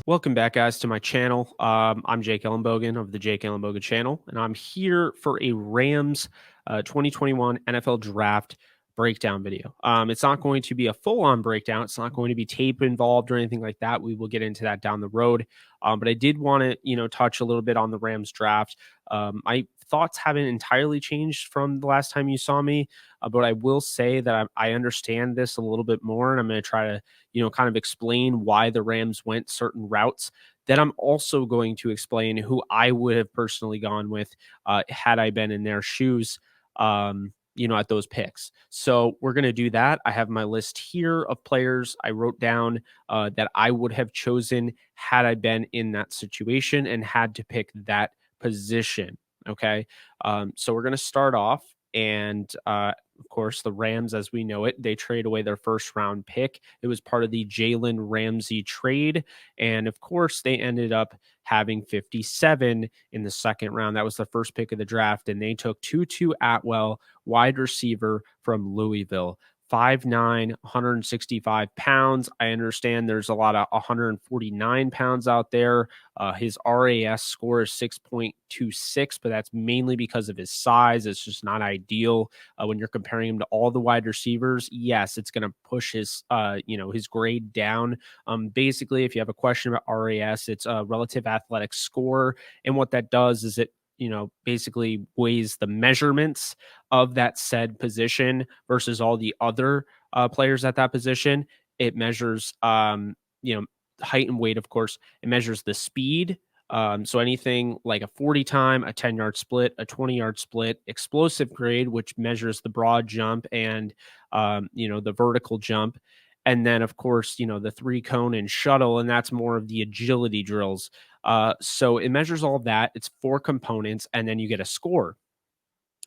Welcome back, guys, to my channel. I'm Jake Ellenbogen of the Jake Ellenbogen channel, and I'm here for a Rams 2021 NFL Draft breakdown video. It's not going to be a full-on breakdown. It's not going to be tape involved or anything like that. We will get into that down the road. But I did want to, touch a little bit on the Rams draft. My thoughts haven't entirely changed from the last time you saw me, but I will say that I understand this a little bit more, and I'm going to try to kind of explain why the Rams went certain routes. Then I'm also going to explain who I would have personally gone with had I been in their shoes, at those picks. So we're going to do that. I have my list here of players I wrote down that I would have chosen had I been in that situation and had to pick that position. Okay. So we're going to start off. And of course, the Rams, as we know it, they trade away their first round pick. It was part of the Jalen Ramsey trade. And of course, they ended up having 57 in the second round. That was the first pick of the draft. And they took TuTu Atwell, wide receiver from Louisville. 5'9", 165 pounds. I understand there's a lot of 149 pounds out there. His RAS score is 6.26, but that's mainly because of his size. It's just not ideal when you're comparing him to all the wide receivers. Yes, it's going to push his, his grade down. Basically, if you have a question about RAS, it's a relative athletic score, and what that does is it basically weighs the measurements of that said position versus all the other players at that position. It measures, height and weight, of course. It measures the speed. So anything like a 40 time, a 10-yard split, a 20-yard split, explosive grade, which measures the broad jump and, the vertical jump. And then, of course, the 3-cone and shuttle, and that's more of the agility drills. So it measures all of that. It's 4 components, and then you get a score.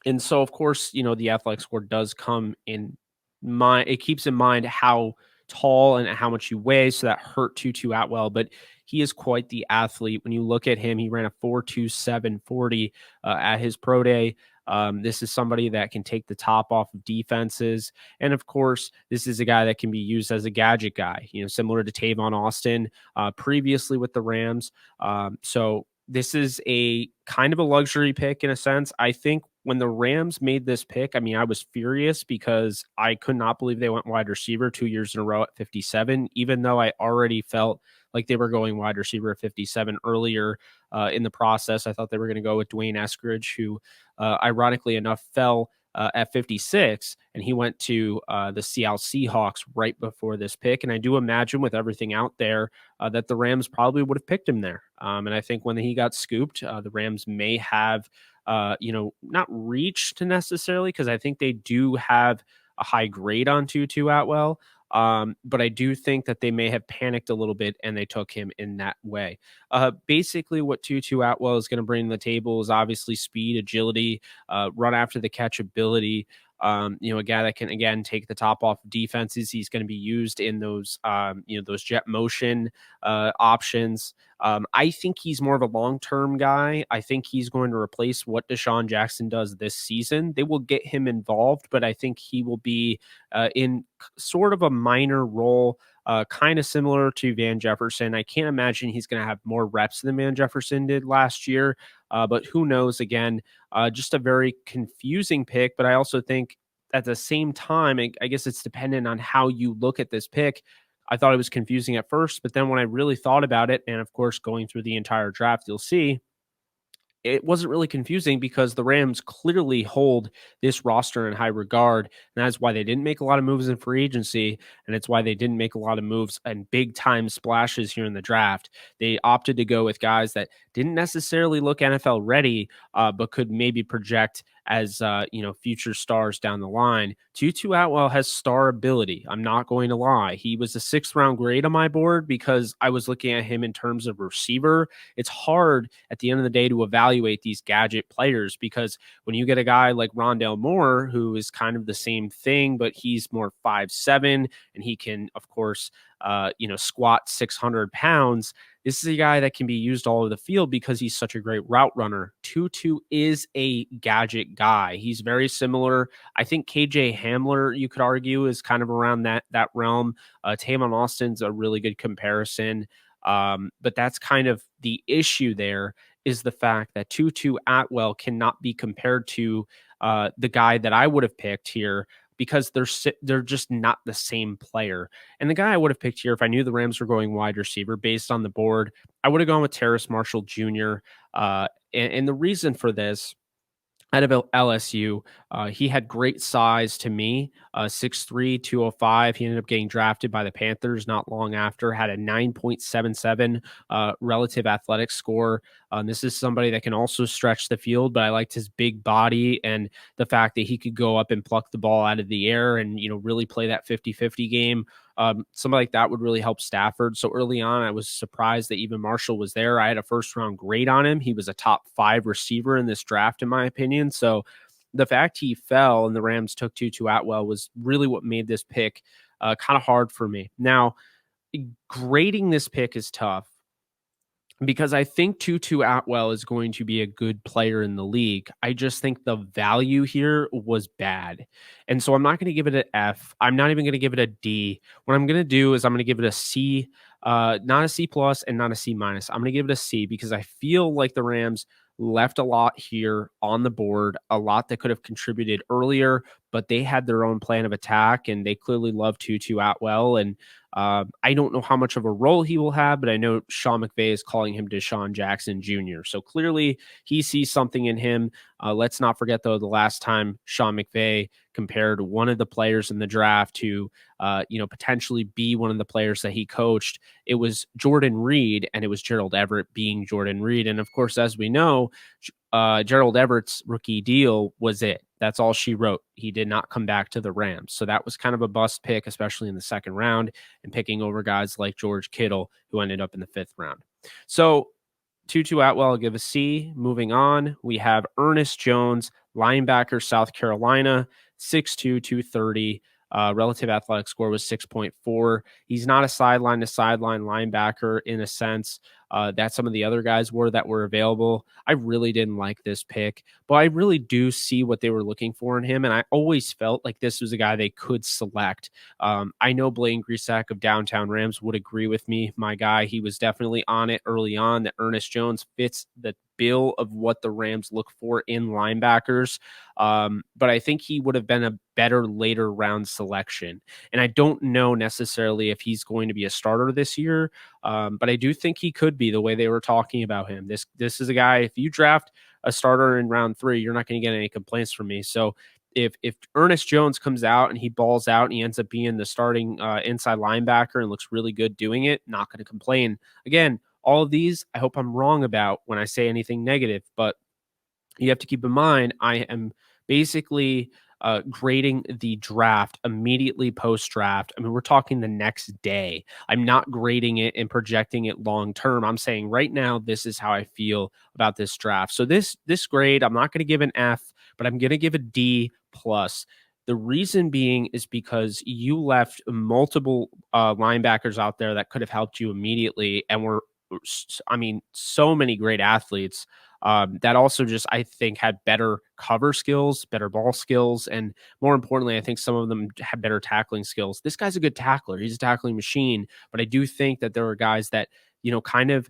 And so, of course, the athletic score does come in mind. It keeps in mind how tall and how much you weigh. So that hurt TuTu Atwell, but he is quite the athlete. When you look at him, he ran a 4.27 40 at his pro day. This is somebody that can take the top off of defenses. And of course, this is a guy that can be used as a gadget guy, similar to Tavon Austin previously with the Rams. So this is a kind of a luxury pick in a sense. I think when the Rams made this pick, I was furious because I could not believe they went wide receiver 2 years in a row at 57, even though I already felt like they were going wide receiver at 57 earlier in the process. I thought they were going to go with Dwayne Eskridge, who ironically enough fell at 56, and he went to the Seattle Seahawks right before this pick. And I do imagine with everything out there that the Rams probably would have picked him there. And I think when he got scooped, the Rams may have, not reached necessarily, because I think they do have a high grade on TuTu Atwell. But I do think that they may have panicked a little bit and they took him in that way. Basically, what TuTu Atwell is going to bring to the table is obviously speed, agility, run after the catch ability. A guy that can again take the top off defenses. He's going to be used in those, those jet motion options. I think he's more of a long-term guy. I think he's going to replace what Deshaun Jackson does this season. They will get him involved, but I think he will be in sort of a minor role, kind of similar to Van Jefferson. I can't imagine he's going to have more reps than Van Jefferson did last year, but who knows? Again, just a very confusing pick, but I also think at the same time, I guess it's dependent on how you look at this pick. I thought it was confusing at first, but then when I really thought about it, and of course, going through the entire draft, you'll see it wasn't really confusing because the Rams clearly hold this roster in high regard. And that's why they didn't make a lot of moves in free agency. And it's why they didn't make a lot of moves and big time splashes here in the draft. They opted to go with guys that didn't necessarily look NFL ready, but could maybe project as future stars down the line. TuTu Atwell has star ability. I'm not going to lie. He was a 6th round grade on my board because I was looking at him in terms of receiver. It's hard at the end of the day to evaluate these gadget players because when you get a guy like Rondale Moore, who is kind of the same thing, but he's more 5'7", and he can, of course, squat 600 pounds. This is a guy that can be used all over the field because he's such a great route runner. TuTu is a gadget guy. He's very similar. I think KJ Hamler, you could argue, is kind of around that realm. Tavon Austin's a really good comparison. But that's kind of the issue there, is the fact that TuTu Atwell cannot be compared to the guy that I would have picked here, because they're just not the same player. And the guy I would have picked here, if I knew the Rams were going wide receiver based on the board, I would have gone with Terrace Marshall Jr. And the reason for this, out of LSU, he had great size to me, 6'3", 205. He ended up getting drafted by the Panthers not long after, had a 9.77 relative athletic score. This is somebody that can also stretch the field, but I liked his big body and the fact that he could go up and pluck the ball out of the air and, really play that 50-50 game. Somebody like that would really help Stafford. So early on, I was surprised that even Marshall was there. I had a first round grade on him. He was a top 5 receiver in this draft, in my opinion. So the fact he fell and the Rams took TuTu Atwell was really what made this pick kind of hard for me. Now, grading this pick is tough, because I think TuTu Atwell is going to be a good player in the league. I just think the value here was bad. And so I'm not going to give it an F. I'm not even going to give it a D. What I'm going to do is I'm going to give it a C, not a C plus and not a C minus. I'm going to give it a C, because I feel like the Rams left a lot here on the board, a lot that could have contributed earlier, but they had their own plan of attack and they clearly love TuTu Atwell. And I don't know how much of a role he will have, but I know Sean McVay is calling him Deshaun Jackson Jr. So clearly he sees something in him. Let's not forget, though, the last time Sean McVay compared one of the players in the draft to, potentially be one of the players that he coached, it was Jordan Reed, and it was Gerald Everett being Jordan Reed. And of course, as we know, Gerald Everett's rookie deal was it. That's all she wrote. He did not come back to the Rams. So that was kind of a bust pick, especially in the second round, and picking over guys like George Kittle, who ended up in the 5th round. So TuTu Atwell, I'll give a C. Moving on, we have Ernest Jones, linebacker, South Carolina, 6'2", 230. Relative athletic score was 6.4. He's not a sideline to sideline linebacker in a sense that some of the other guys were that were available. I really didn't like this pick, but I really do see what they were looking for in him. And I always felt like this was a guy they could select. I know Blaine Grisak of Downtown Rams would agree with me. My guy, he was definitely on it early on that Ernest Jones fits the bill of what the Rams look for in linebackers. But I think he would have been a better later round selection. And I don't know necessarily if he's going to be a starter this year, but I do think he could be, the way they were talking about him. This is a guy, if you draft a starter in round 3, you're not going to get any complaints from me. So if Ernest Jones comes out and he balls out and he ends up being the starting inside linebacker and looks really good doing it, not going to complain. Again, all of these, I hope I'm wrong about when I say anything negative, but you have to keep in mind, I am basically grading the draft immediately post-draft. I mean, we're talking the next day. I'm not grading it and projecting it long-term. I'm saying right now, this is how I feel about this draft. So this grade, I'm not going to give an F, but I'm going to give a D plus. The reason being is because you left multiple linebackers out there that could have helped you immediately and were, I mean, so many great athletes that also just, I think, had better cover skills, better ball skills, and more importantly, I think some of them had better tackling skills. This guy's a good tackler. He's a tackling machine, but I do think that there were guys that, kind of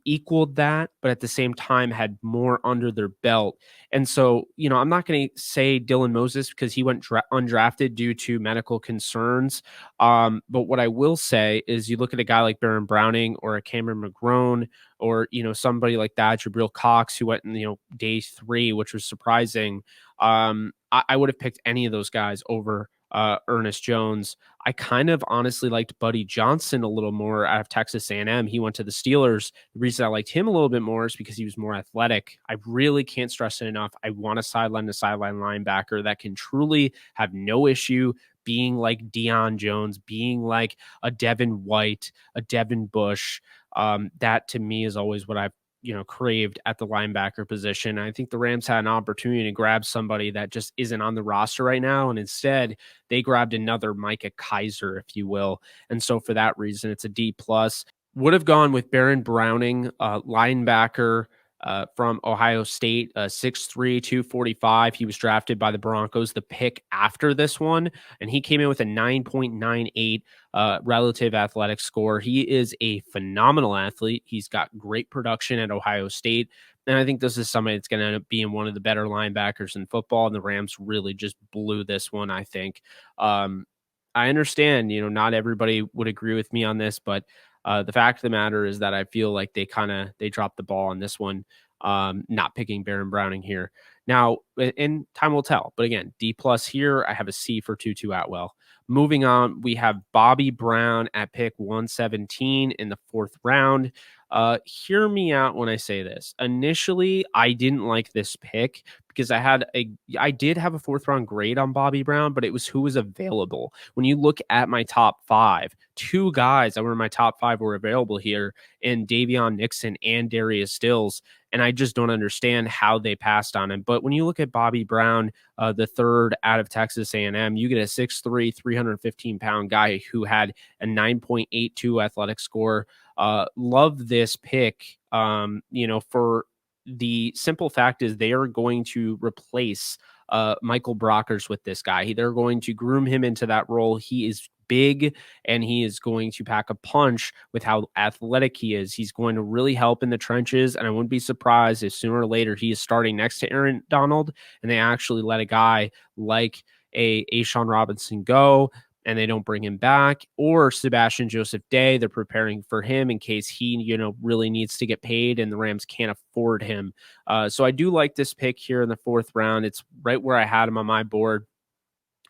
equaled that, but at the same time had more under their belt. And so, I'm not going to say Dylan Moses because he went undrafted due to medical concerns. But what I will say is you look at a guy like Baron Browning or a Cameron McGrone or, somebody like that, Jabril Cox, who went in, day 3, which was surprising. I would have picked any of those guys over Ernest Jones. I kind of honestly liked Buddy Johnson a little more out of Texas A&M. He went to the Steelers. The reason I liked him a little bit more is because he was more athletic. I really can't stress it enough. I want a sideline to sideline linebacker that can truly have no issue being like Deion Jones, being like a Devin White, a Devin Bush. That to me is always what I've craved at the linebacker position. I think the Rams had an opportunity to grab somebody that just isn't on the roster right now. And instead they grabbed another Micah Kaiser, if you will. And so for that reason, it's a D plus. Would have gone with Baron Browning, linebacker, from Ohio State, 6'3", 245. He was drafted by the Broncos, the pick after this one, and he came in with a 9.98 relative athletic score. He is a phenomenal athlete. He's got great production at Ohio State, and I think this is somebody that's going to end up being one of the better linebackers in football, and the Rams really just blew this one, I think. I understand, not everybody would agree with me on this, but the fact of the matter is that I feel like they dropped the ball on this one, not picking Baron Browning here. Now, and time will tell. But again, D+ here. I have a C for TuTu Atwell. Moving on, we have Bobby Brown at pick 117 in the 4th round. Hear me out when I say this. Initially, I didn't like this pick because I did have a 4th round grade on Bobby Brown, but it was who was available. When you look at my top 5, 2 guys that were in my top 5 were available here in Davion Nixon and Darius Stills. And I just don't understand how they passed on him. But when you look at Bobby Brown, the 3rd out of Texas A&M, you get a 6'3", 315-pound guy who had a 9.82 athletic score. Love this pick, for the simple fact is they are going to replace Michael Brockers with this guy. They're going to groom him into that role. He is big and he is going to pack a punch with how athletic he is. He's going to really help in the trenches, and I wouldn't be surprised if sooner or later he is starting next to Aaron Donald and they actually let a guy like a A'Shawn Robinson go and they don't bring him back, or Sebastian Joseph Day. They're preparing for him in case he, really needs to get paid and the Rams can't afford him. So I do like this pick here in the 4th round. It's right where I had him on my board.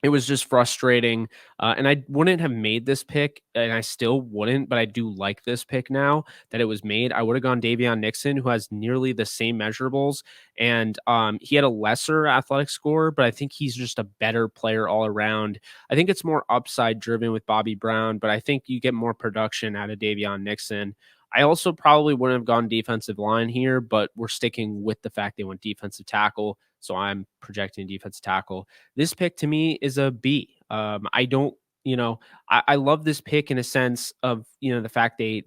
It was just frustrating, and I wouldn't have made this pick, and I still wouldn't, but I do like this pick now that it was made. I would have gone Davion Nixon, who has nearly the same measurables, and he had a lesser athletic score, but I think he's just a better player all around. I think it's more upside driven with Bobby Brown, but I think you get more production out of Davion Nixon. I also probably wouldn't have gone defensive line here, but we're sticking with the fact they went defensive tackle. So I'm projecting defensive tackle. This pick to me is a B. I don't, I love this pick in a sense of, the fact the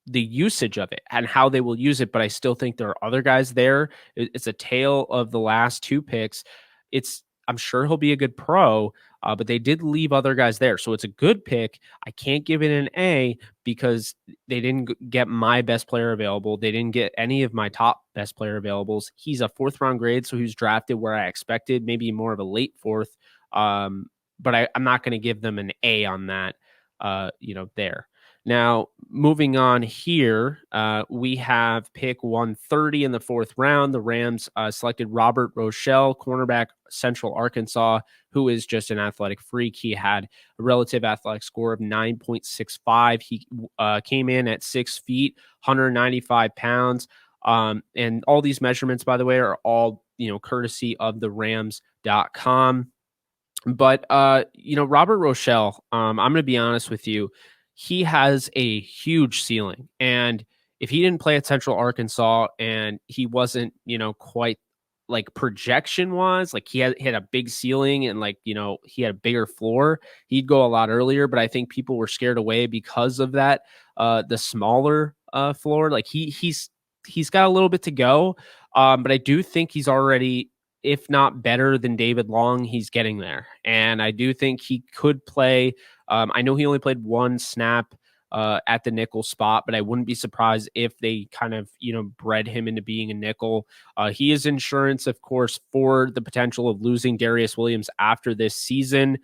usage of it and how they will use it, but I still think there are other guys there. It's a tale of the last 2 picks. I'm sure he'll be a good pro, but they did leave other guys there. So it's a good pick. I can't give it an A because they didn't get my best player available. They didn't get any of my top best player availables. He's a 4th round grade, so he's drafted where I expected, maybe more of a late 4th. But I'm not going to give them an A on that, there. Now, moving on here, we have pick 130 in the 4th round. The Rams selected Robert Rochell, cornerback, Central Arkansas, who is just an athletic freak. He had a relative athletic score of 9.65. He came in at 6 feet, 195 pounds. And all these measurements, by the way, are all, courtesy of the Rams.com. But, Robert Rochell, I'm going to be honest with you. He has a huge ceiling. And if he didn't play at Central Arkansas and he wasn't, quite like projection wise, like he had a big ceiling and he had a bigger floor, he'd go a lot earlier. But I think people were scared away because of that, the smaller floor. Like he's got a little bit to go. But I do think he's already, if not better than David Long, he's getting there. And I do think he could play. I know he only played 1 snap at the nickel spot, but I wouldn't be surprised if they kind of, bred him into being a nickel. He is insurance, of course, for the potential of losing Darius Williams after this season.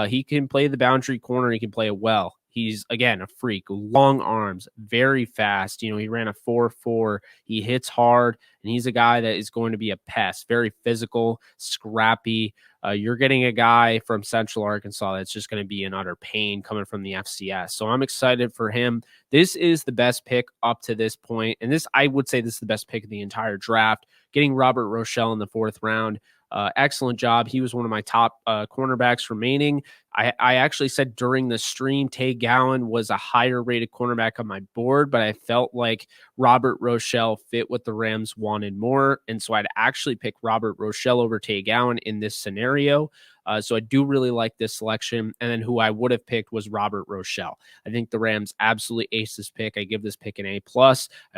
He can play the boundary corner. He can play it well. He's, again, a freak, long arms, very fast. He ran a 4.4. He hits hard, and he's a guy that is going to be a pest, very physical, scrappy. You're getting a guy from Central Arkansas that's just going to be an utter pain coming from the FCS. So I'm excited for him. This is the best pick up to this point. And I would say this is the best pick of the entire draft. Getting Robert Rochell in the 4th round. Excellent job. He was one of my top cornerbacks remaining. I actually said during the stream, Tay Gowan was a higher rated cornerback on my board, but I felt like Robert Rochell fit what the Rams wanted more. And so I'd actually pick Robert Rochell over Tay Gowan in this scenario. So I do really like this selection. And then who I would have picked was Robert Rochell. I think the Rams absolutely ace this pick. I give this pick an A+. I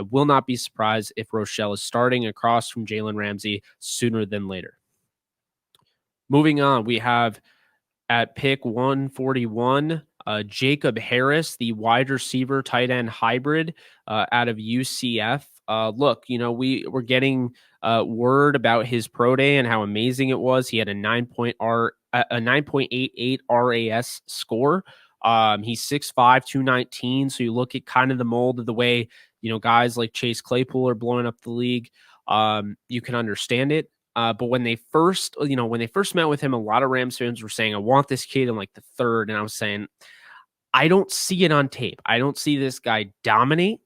will not be surprised if Rochell is starting across from Jalen Ramsey sooner than later. Moving on, we have at pick 141, Jacob Harris, the wide receiver tight end hybrid out of UCF. Look, we're getting word about his pro day and how amazing it was. He had a 9.88 RAS score. He's 6'5", 219. So you look at kind of the mold of the way, guys like Chase Claypool are blowing up the league. You can understand it. But when they first met with him, a lot of Rams fans were saying, I want this kid in like the third. And I was saying, I don't see it on tape. I don't see this guy dominate.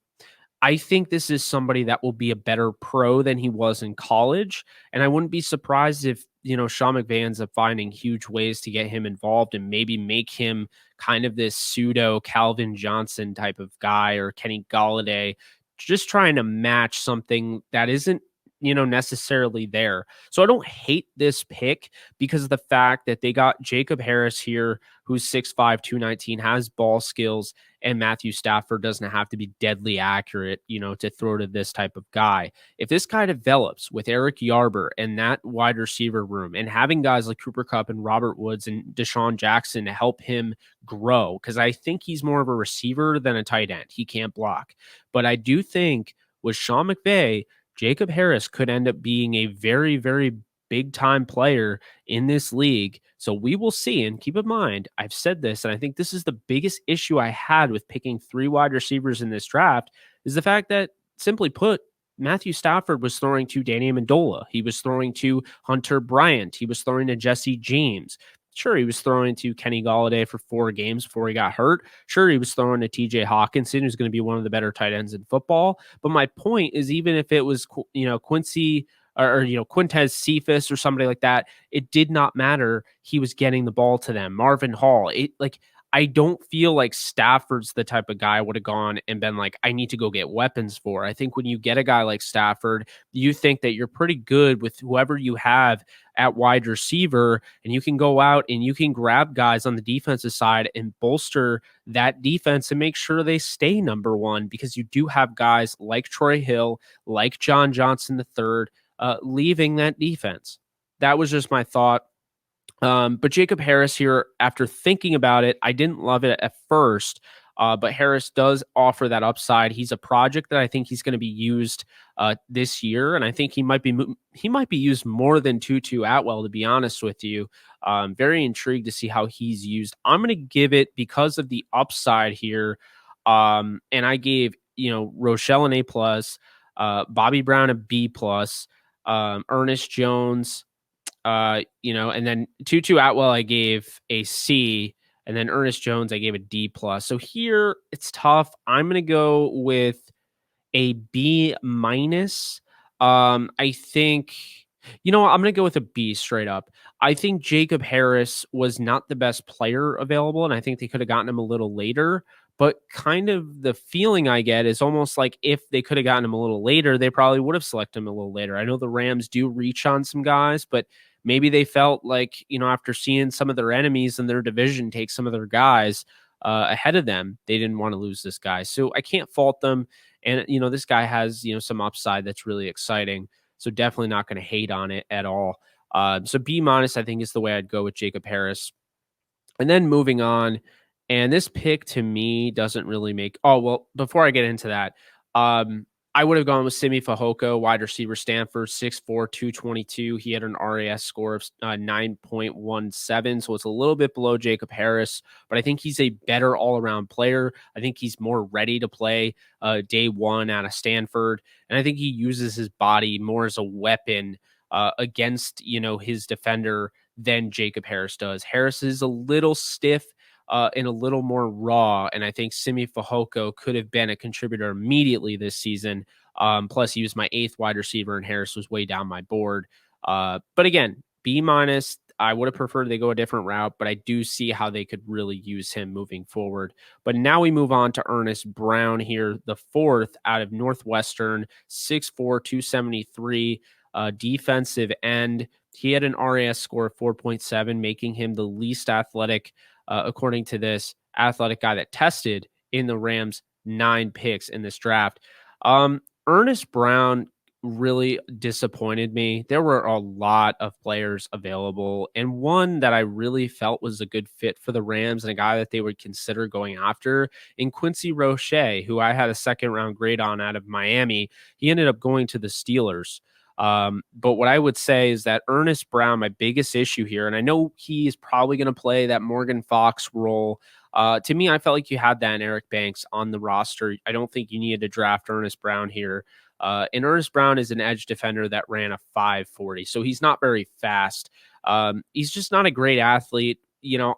I think this is somebody that will be a better pro than he was in college. And I wouldn't be surprised if, Sean McVay ends up finding huge ways to get him involved and maybe make him kind of this pseudo Calvin Johnson type of guy, or Kenny Golladay, just trying to match something that isn't, necessarily there. So I don't hate this pick because of the fact that they got Jacob Harris here, who's 6'5", 219, has ball skills, and Matthew Stafford doesn't have to be deadly accurate, to throw to this type of guy. If this guy develops with Eric Yarber and that wide receiver room, and having guys like Cooper Kupp and Robert Woods and Deshaun Jackson to help him grow, because I think he's more of a receiver than a tight end. He can't block. But I do think with Sean McVay, Jacob Harris could end up being a very, very big time player in this league. So we will see. And keep in mind, I've said this, and I think this is the biggest issue I had with picking 3 wide receivers in this draft, is the fact that, simply put, Matthew Stafford was throwing to Danny Amendola. He was throwing to Hunter Bryant. He was throwing to Jesse James. Sure, he was throwing to Kenny Golladay for 4 games before he got hurt. Sure, he was throwing to TJ Hawkinson, who's going to be one of the better tight ends in football. But my point is, even if it was, Quincy or Quintez Cephas or somebody like that, it did not matter. He was getting the ball to them. Marvin Hall. I don't feel like Stafford's the type of guy I would have gone and been like, I need to go get weapons for. I think when you get a guy like Stafford, you think that you're pretty good with whoever you have at wide receiver, and you can go out and you can grab guys on the defensive side and bolster that defense and make sure they stay number one, because you do have guys like Troy Hill, like John Johnson III, leaving that defense. That was just my thought. But Jacob Harris here, after thinking about it, I didn't love it at first, but Harris does offer that upside. He's a project that I think he's going to be used this year, and I think he might be used more than TuTu Atwell, to be honest with you. Very intrigued to see how he's used. I'm going to give it, because of the upside here, and I gave Rochell an A+, Bobby Brown a B+, Ernest Jones, and then TuTu Atwell I gave a C, and then Ernest Jones I gave a D+. So here it's tough. I'm going to go with a B-. I think, I'm going to go with a B straight up. I think Jacob Harris was not the best player available, and I think they could have gotten him a little later. But kind of the feeling I get is almost like if they could have gotten him a little later, they probably would have selected him a little later. I know the Rams do reach on some guys, but maybe they felt like, after seeing some of their enemies in their division take some of their guys ahead of them, they didn't want to lose this guy. So I can't fault them. And, this guy has, some upside that's really exciting. So definitely not going to hate on it at all. So B-, I think, is the way I'd go with Jacob Harris. And then moving on, and this pick to me doesn't really make... Oh, well, before I get into that, I would have gone with Simi Fehoko, wide receiver, Stanford, 6'4", 222. He had an RAS score of 9.17, so it's a little bit below Jacob Harris, but I think he's a better all-around player. I think he's more ready to play day one out of Stanford, and I think he uses his body more as a weapon against, his defender than Jacob Harris does. Harris is a little stiff and a little more raw. And I think Simi Fehoko could have been a contributor immediately this season. Plus, he was my 8th wide receiver, and Harris was way down my board. But again, B minus. I would have preferred they go a different route, but I do see how they could really use him moving forward. But now we move on to Ernest Brown here, the fourth out of Northwestern, 6'4", 273, defensive end. He had an RAS score of 4.7, making him the least athletic, according to this athletic guy that tested in the Rams' 9 picks in this draft. Ernest Brown really disappointed me. There were a lot of players available, and one that I really felt was a good fit for the Rams and a guy that they would consider going after in Quincy Rochell, who I had a second round grade on out of Miami. He ended up going to the Steelers. But what I would say is that Ernest Brown, my biggest issue here, and I know he's probably going to play that Morgan Fox role. To me, I felt like you had that in Eric Banks on the roster. I don't think you needed to draft Ernest Brown here. And Ernest Brown is an edge defender that ran a 5.40, so he's not very fast. He's just not a great athlete.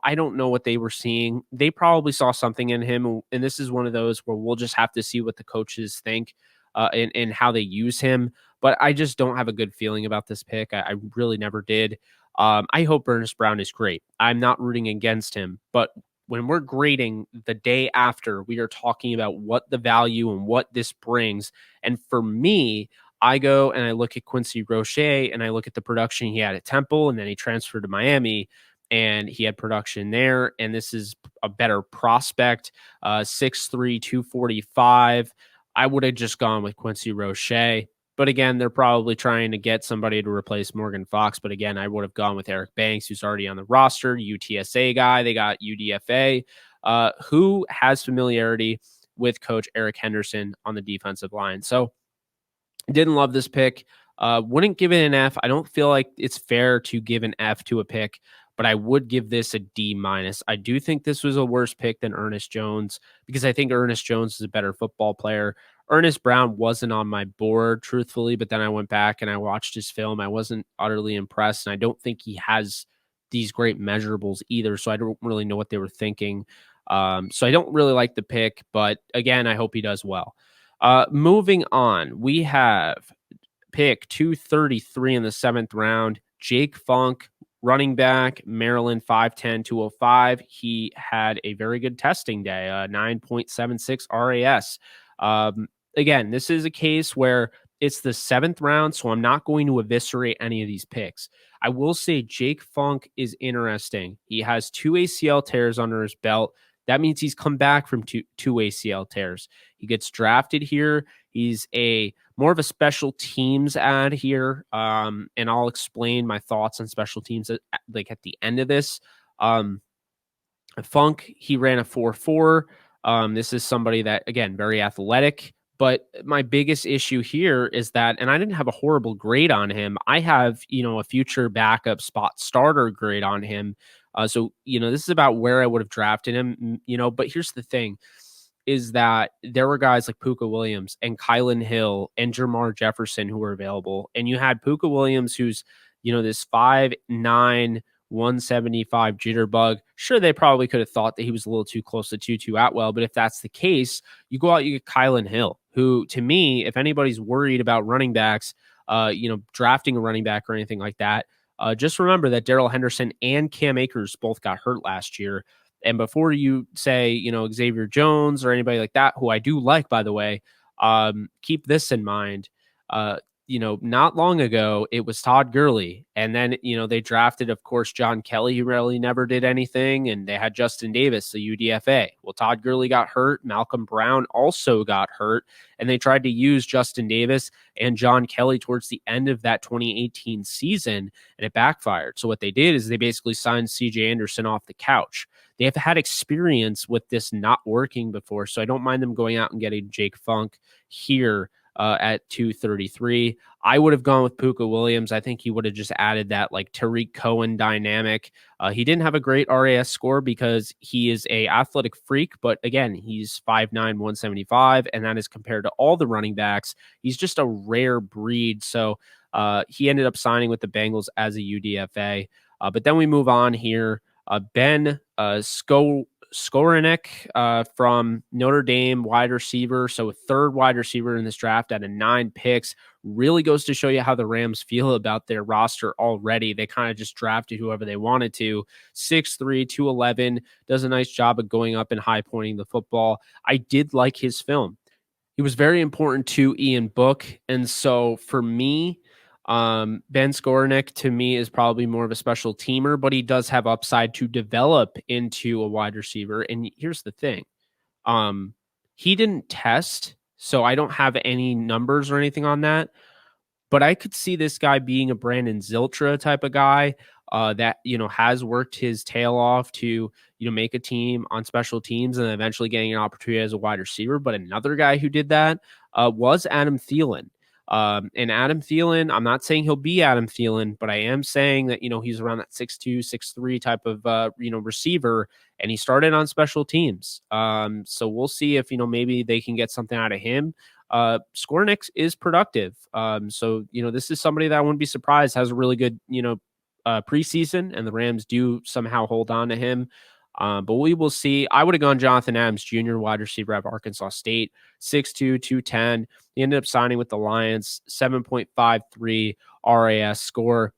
I don't know what they were seeing. They probably saw something in him, and this is one of those where we'll just have to see what the coaches think and how they use him. But I just don't have a good feeling about this pick. I really never did. I hope Ernest Brown is great. I'm not rooting against him, but when we're grading the day after, we are talking about what the value and what this brings. And for me, I go and I look at Quincy Rochell and I look at the production he had at Temple, and then he transferred to Miami and he had production there. And this is a better prospect, 6'3", 245. I would have just gone with Quincy Rochell. But again, they're probably trying to get somebody to replace Morgan Fox. But again, I would have gone with Eric Banks, who's already on the roster, UTSA guy. They got UDFA, who has familiarity with Coach Eric Henderson on the defensive line. So didn't love this pick. Wouldn't give it an F. I don't feel like it's fair to give an F to a pick, but I would give this a D minus. I do think this was a worse pick than Ernest Jones because I think Ernest Jones is a better football player. Ernest Brown wasn't on my board, truthfully, but then I went back and I watched his film. I wasn't utterly impressed, and I don't think he has these great measurables either, so I don't really know what they were thinking. So I don't really like the pick, but again, I hope he does well. Moving on, we have pick 233 in the 7th round, Jake Funk, running back, Maryland, 5'10", 205. He had a very good testing day, 9.76 RAS. Again, this is a case where it's the 7th round, so I'm not going to eviscerate any of these picks. I will say Jake Funk is interesting. He has 2 ACL tears under his belt. That means he's come back from two ACL tears. He gets drafted here. He's more of a special teams ad here, and I'll explain my thoughts on special teams at the end of this. Funk, he ran a 4.4. This is somebody that, again, very athletic. But my biggest issue here is that, and I didn't have a horrible grade on him. I have, a future backup spot starter grade on him. So this is about where I would have drafted him, but here's the thing is that there were guys like Puka Williams and Kylan Hill and Jermar Jefferson who were available. And you had Puka Williams, who's, this 5'9", 175 jitterbug. Sure, they probably could have thought that he was a little too close to TuTu Atwell, but if that's the case, you go out, you get Kylan Hill, who, to me, if anybody's worried about running backs, drafting a running back or anything like that, just remember that Darrell Henderson and Cam Akers both got hurt last year. And before you say, Xavier Jones or anybody like that, who I do like, by the way, keep this in mind. Not long ago, it was Todd Gurley. And then, they drafted, of course, John Kelly, who really never did anything. And they had Justin Davis, the UDFA. Well, Todd Gurley got hurt. Malcolm Brown also got hurt. And they tried to use Justin Davis and John Kelly towards the end of that 2018 season, and it backfired. So what they did is they basically signed CJ Anderson off the couch. They have had experience with this not working before, so I don't mind them going out and getting Jake Funk here at 233. I would have gone with Puka Williams. I think he would have just added that Tariq Cohen dynamic. He didn't have a great RAS score because he is a athletic freak, but again, he's 5'9", 175, and that is compared to all the running backs. He's just a rare breed. So he ended up signing with the Bengals as a UDFA. But then we move on here. Ben Skowronek from Notre Dame, wide receiver. So a third wide receiver in this draft out of 9 picks. Really goes to show you how the Rams feel about their roster already. They kind of just drafted whoever they wanted to. 6'3", 211, does a nice job of going up and high pointing the football. I did like his film. He was very important to Ian Book. And so for me, Ben Skowronek to me is probably more of a special teamer, but he does have upside to develop into a wide receiver. And here's the thing. He didn't test, so I don't have any numbers or anything on that. But I could see this guy being a Brandon Ziltra type of guy that, has worked his tail off to, make a team on special teams and eventually getting an opportunity as a wide receiver. But another guy who did that was Adam Thielen. And Adam Thielen, I'm not saying he'll be Adam Thielen, but I am saying that, he's around that 6'2", 6'3" type of, receiver, and he started on special teams. So we'll see if, maybe they can get something out of him. Skowronek is productive. So, this is somebody that I wouldn't be surprised has a really good, preseason, and the Rams do somehow hold on to him. But we will see. I would have gone Jonathan Adams Jr., wide receiver at Arkansas State, 6'2", 210. He ended up signing with the Lions, 7.53 RAS score.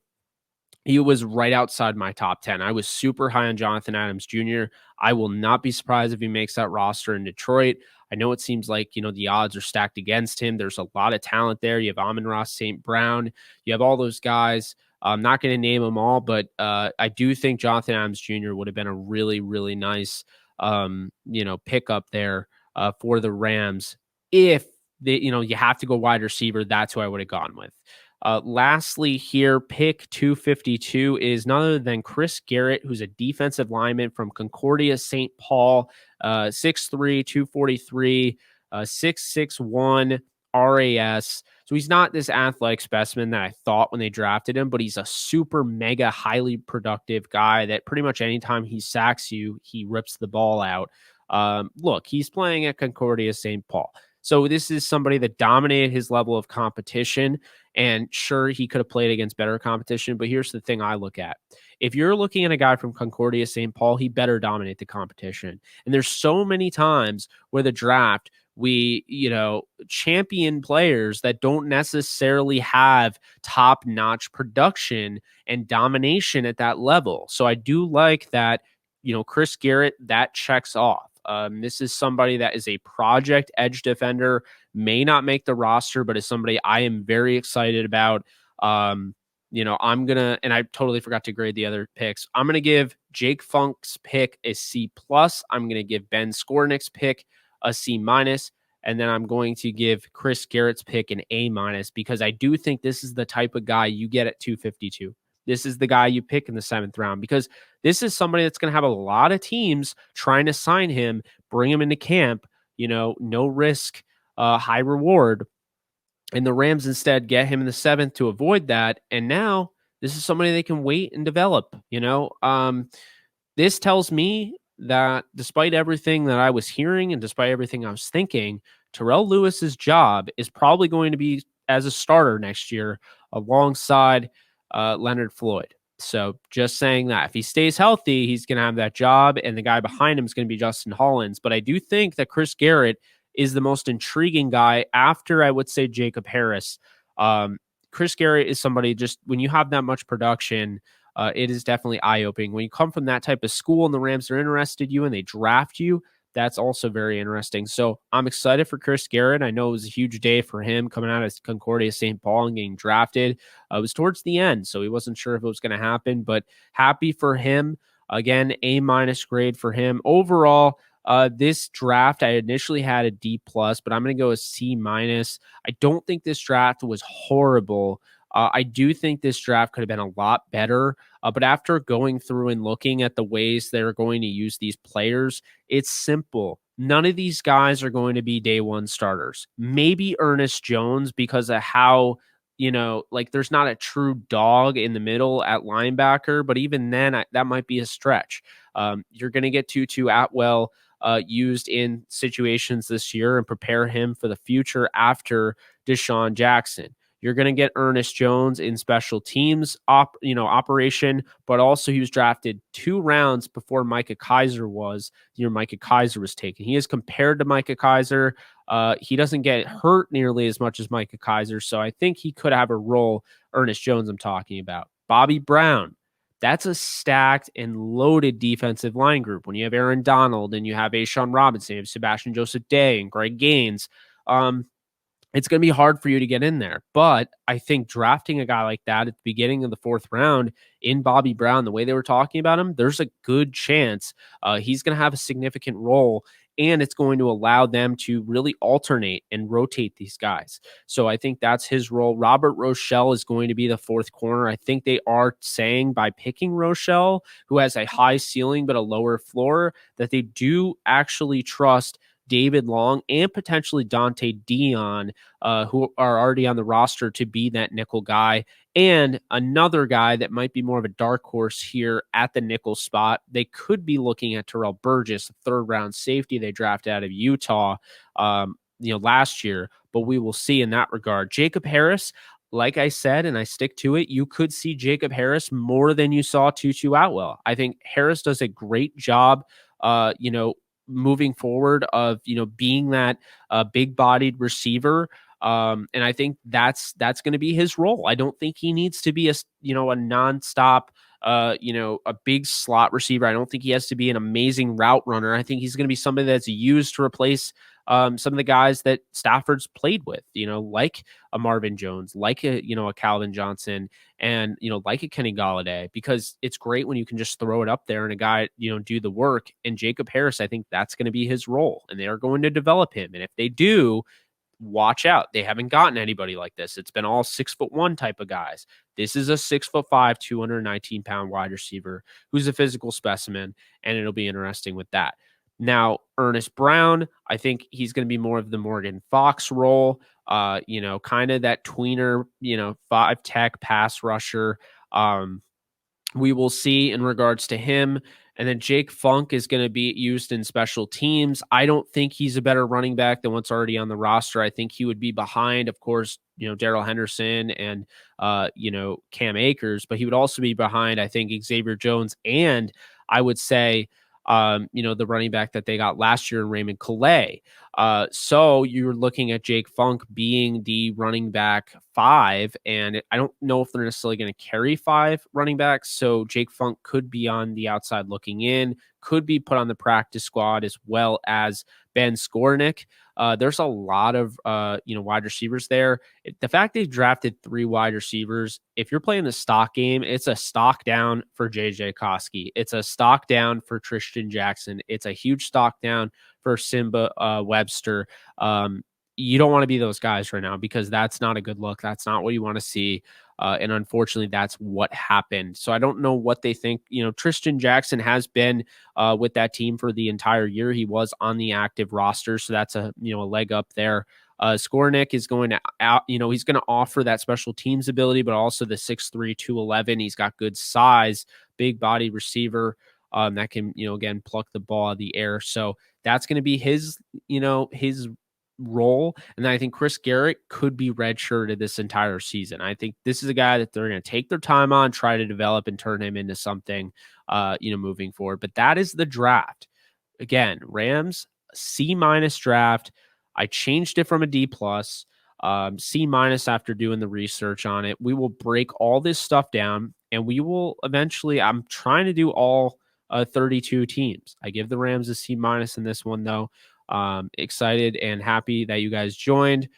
He was right outside my top 10. I was super high on Jonathan Adams Jr. I will not be surprised if he makes that roster in Detroit. I know it seems like, the odds are stacked against him. There's a lot of talent there. You have Amon-Ra St. Brown. You have all those guys. I'm not going to name them all, but I do think Jonathan Adams Jr. would have been a really, really nice, pickup there for the Rams. If they, you have to go wide receiver, that's who I would have gone with. Lastly here, pick 252 is none other than Chris Garrett, who's a defensive lineman from Concordia-St. Paul, 6'3", 243, 6'1", RAS. So he's not this athletic specimen that I thought when they drafted him, but he's a super mega highly productive guy that pretty much anytime he sacks you, he rips the ball out. Look, he's playing at Concordia-St. Paul. So this is somebody that dominated his level of competition, and sure, he could have played against better competition, but here's the thing I look at. If you're looking at a guy from Concordia-St. Paul, he better dominate the competition. And there's so many times where the draft, we, champion players that don't necessarily have top-notch production and domination at that level. So I do like that, Chris Garrett, that checks off. This is somebody that is a project edge defender, may not make the roster, but is somebody I am very excited about. I'm going to, and I totally forgot to grade the other picks. I'm going to give Jake Funk's pick a C+. I'm going to give Ben Skowronek's pick a C-, and then I'm going to give Chris Garrett's pick an A-, because I do think this is the type of guy you get at 252. This is the guy you pick in the 7th round, because this is somebody that's going to have a lot of teams trying to sign him, bring him into camp, no risk, high reward. And the Rams instead get him in the 7th to avoid that. And now this is somebody they can wait and develop. This tells me that despite everything that I was hearing and despite everything I was thinking, Terrell Lewis's job is probably going to be as a starter next year alongside Leonard Floyd. So just saying that if he stays healthy, he's going to have that job, and the guy behind him is going to be Justin Hollins. But I do think that Chris Garrett is the most intriguing guy after, I would say, Jacob Harris. Chris Garrett is somebody, just when you have that much production, it is definitely eye-opening. When you come from that type of school and the Rams are interested in you and they draft you, that's also very interesting. So I'm excited for Chris Garrett. I know it was a huge day for him coming out of Concordia-St. Paul and getting drafted. It was towards the end, so he wasn't sure if it was going to happen, but happy for him. Again, A- grade for him. Overall, this draft, I initially had a D+, but I'm going to go a C-. I don't think this draft was horrible. I do think this draft could have been a lot better, but after going through and looking at the ways they're going to use these players, it's simple. None of these guys are going to be day one starters. Maybe Ernest Jones, because of how, there's not a true dog in the middle at linebacker, but even then, that might be a stretch. You're going to get TuTu Atwell used in situations this year and prepare him for the future after Deshaun Jackson. You're going to get Ernest Jones in special teams operation, but also he was drafted 2 rounds before Micah Kaiser was. The year Micah Kaiser was taken. He is compared to Micah Kaiser. He doesn't get hurt nearly as much as Micah Kaiser, so I think he could have a role. Ernest Jones, I'm talking about. Bobby Brown. That's a stacked and loaded defensive line group. When you have Aaron Donald and you have A'Shawn Robinson, you have Sebastian Joseph Day and Greg Gaines, it's going to be hard for you to get in there. But I think drafting a guy like that at the beginning of the 4th round in Bobby Brown, the way they were talking about him, there's a good chance he's going to have a significant role, and it's going to allow them to really alternate and rotate these guys. So I think that's his role. Robert Rochell is going to be the 4th corner. I think they are saying by picking Rochell, who has a high ceiling but a lower floor, that they do actually trust David Long and potentially Dante Dion, who are already on the roster, to be that nickel guy. And another guy that might be more of a dark horse here at the nickel spot, they could be looking at Terrell Burgess, a 3rd round safety they drafted out of Utah, last year. But we will see in that regard. Jacob Harris, like I said, and I stick to it, you could see Jacob Harris more than you saw TuTu Atwell. I think Harris does a great job, moving forward of, being that big-bodied receiver. And I think that's going to be his role. I don't think he needs to be a nonstop, a big slot receiver. I don't think he has to be an amazing route runner. I think he's going to be somebody that's used to replace some of the guys that Stafford's played with, like a Marvin Jones, like a Calvin Johnson, and, like a Kenny Golladay, because it's great when you can just throw it up there and a guy, do the work. And Jacob Harris, I think that's going to be his role, and they are going to develop him. And if they do, watch out. They haven't gotten anybody like this. It's been all 6'1" type of guys. This is a 6'5", 219-pound wide receiver who's a physical specimen, and it'll be interesting with that. Now, Ernest Brown, I think he's going to be more of the Morgan Fox role, kind of that tweener, 5-tech pass rusher. We will see in regards to him. And then Jake Funk is going to be used in special teams. I don't think he's a better running back than what's already on the roster. I think he would be behind, of course, Darrell Henderson and, Cam Akers, but he would also be behind, I think, Xavier Jones. And I would say, the running back that they got last year in Raymond Calais. So you're looking at Jake Funk being the running back 5, and I don't know if they're necessarily going to carry 5 running backs. So Jake Funk could be on the outside looking in, could be put on the practice squad, as well as Ben Skornick. There's a lot of, wide receivers there. The fact they've drafted 3 wide receivers, if you're playing the stock game, it's a stock down for JJ Koski. It's a stock down for Tristan Jackson. It's a huge stock down for Simba Webster. You don't want to be those guys right now, because that's not a good look. That's not what you want to see. And unfortunately, that's what happened. So I don't know what they think. Tristan Jackson has been with that team for the entire year. He was on the active roster, so that's a leg up there. Skornick is going to he's going to offer that special teams ability, but also the 6'3", 211. He's got good size, big body receiver that can again pluck the ball out of the air. So that's going to be his role. And then I think Chris Garrett could be redshirted this entire season. I think this is a guy that they're going to take their time on, try to develop and turn him into something, moving forward. But that is the draft. Again, Rams C- draft. I changed it from a D+, C- after doing the research on it. We will break all this stuff down, and we will eventually, I'm trying to do all 32 teams. I give the Rams a C- in this one, though. Excited and happy that you guys joined.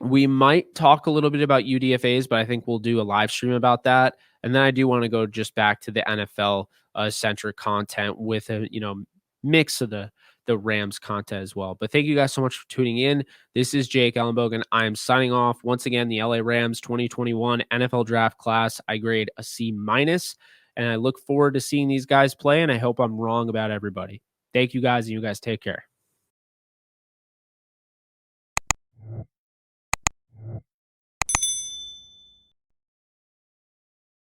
We might talk a little bit about UDFAs, but I think we'll do a live stream about that. And then I do want to go just back to the NFL centric content with a mix of the Rams content as well. But thank you guys so much for tuning in. This is Jake Ellenbogen. I am signing off. Once again, the LA Rams 2021 NFL draft class, I grade a C-, and I look forward to seeing these guys play, and I hope I'm wrong about everybody. Thank you guys, and you guys take care.